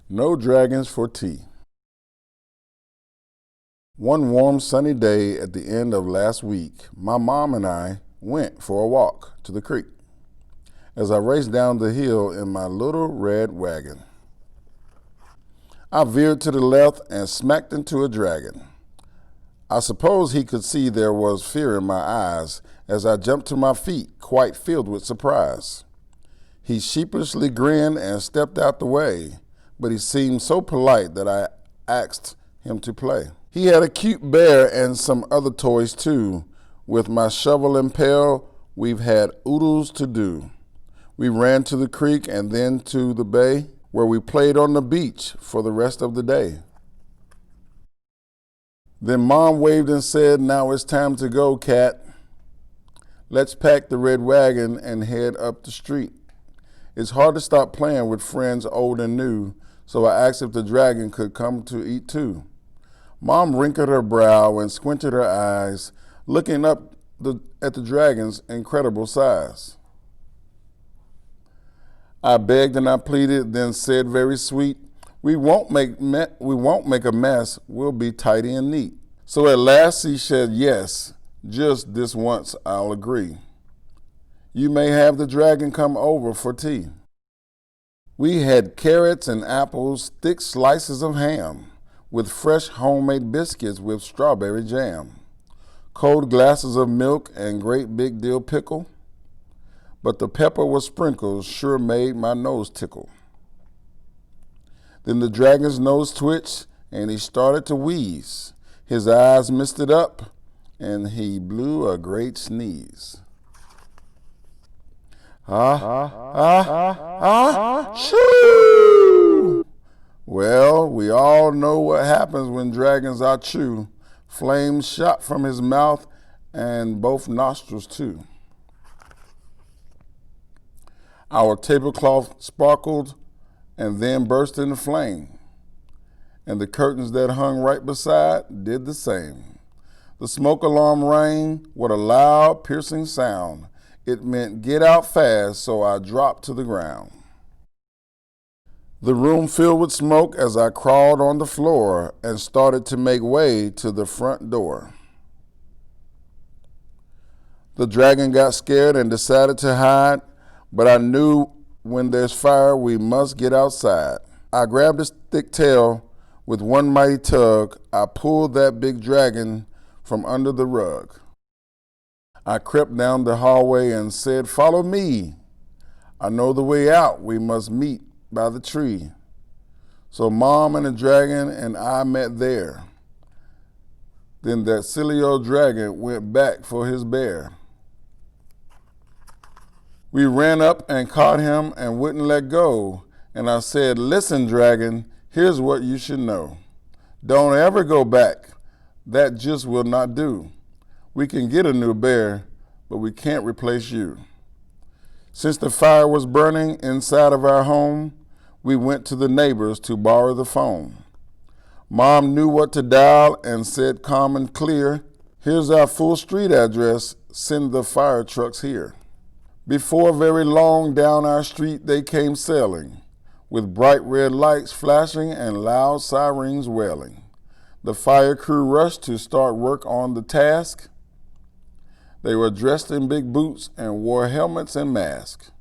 No dragons for tea. One warm sunny day at the end of last week, my mom and I went for a walk to the creek. As I raced down the hill in my little red wagon, I veered to the left and smacked into a dragon. I suppose he could see there was fear in my eyes as I jumped to my feet, quite filled with surprise. He sheepishly grinned and stepped out the way, but he seemed so polite that I asked him to play. He had a cute bear and some other toys too. With my shovel and pail, we've had oodles to do. We ran to the creek and then to the bay, where we played on the beach for the rest of the day. Then Mom waved and said, "Now it's time to go, cat. Let's pack the red wagon and head up the street." It's hard to stop playing with friends old and new, so I asked if the dragon could come to eat too. Mom wrinkled her brow and squinted her eyes, looking up at the dragon's incredible size. I begged and I pleaded, then said very sweet, we won't make a mess, we'll be tidy and neat." So at last she said yes, just this once I'll agree. You may have the dragon come over for tea. We had carrots and apples, thick slices of ham, with fresh homemade biscuits with strawberry jam, cold glasses of milk and great big dill pickle. But the pepper with sprinkles sure made my nose tickle. Then the dragon's nose twitched and he started to wheeze. His eyes misted up and he blew a great sneeze. Shoo! Well, we all know what happens when dragons are chew. Flames shot from his mouth and both nostrils too. Our tablecloth sparkled and then burst into flame, and the curtains that hung right beside did the same. The smoke alarm rang with a loud, piercing sound. It meant get out fast, so I dropped to the ground. The room filled with smoke as I crawled on the floor and started to make way to the front door. The dragon got scared and decided to hide, but I knew when there's fire, we must get outside. I grabbed his thick tail with one mighty tug. I pulled that big dragon from under the rug. I crept down the hallway and said, "Follow me. I know the way out. We must meet by the tree." So Mom and the dragon and I met there. Then that silly old dragon went back for his bear. We ran up and caught him and wouldn't let go. And I said, "Listen, dragon, here's what you should know. Don't ever go back. That just will not do. We can get a new bear, but we can't replace you." Since the fire was burning inside of our home, we went to the neighbors to borrow the phone. Mom knew what to dial and said calm and clear, "Here's our full street address. Send the fire trucks here." Before very long, down our street they came sailing, with bright red lights flashing and loud sirens wailing. The fire crew rushed to start work on the task. They were dressed in big boots and wore helmets and masks.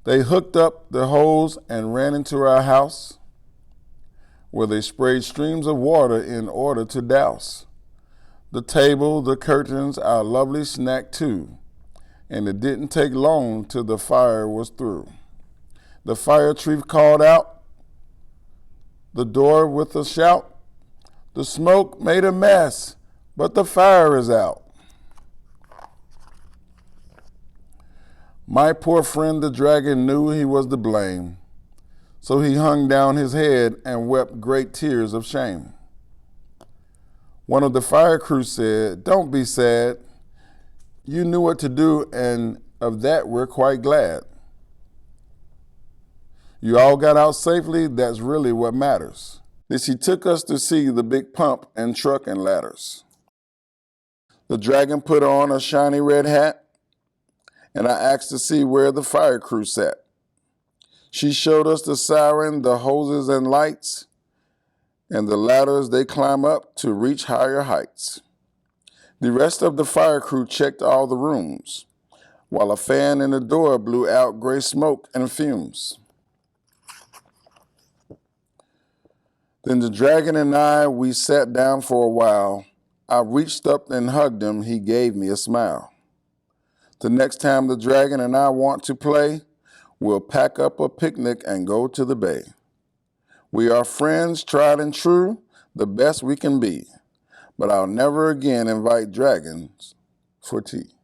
They hooked up the hose and ran into our house, where they sprayed streams of water in order to douse the table, the curtains, our lovely snack too. And it didn't take long till the fire was through. The fire chief called out the door with a shout, "The smoke made a mess, but the fire is out." My poor friend the dragon knew he was to blame, so he hung down his head and wept great tears of shame. One of the fire crew said, "Don't be sad. You knew what to do, and of that we're quite glad. You all got out safely, that's really what matters." Then she took us to see the big pump and truck and ladders. The dragon put on a shiny red hat, and I asked to see where the fire crew sat. She showed us the siren, the hoses and lights, and the ladders they climb up to reach higher heights. The rest of the fire crew checked all the rooms, while a fan in the door blew out gray smoke and fumes. Then the dragon and we sat down for a while. I reached up and hugged him. He gave me a smile. The next time the dragon and I want to play, we'll pack up a picnic and go to the bay. We are friends, tried and true, the best we can be. But I'll never again invite dragons for tea.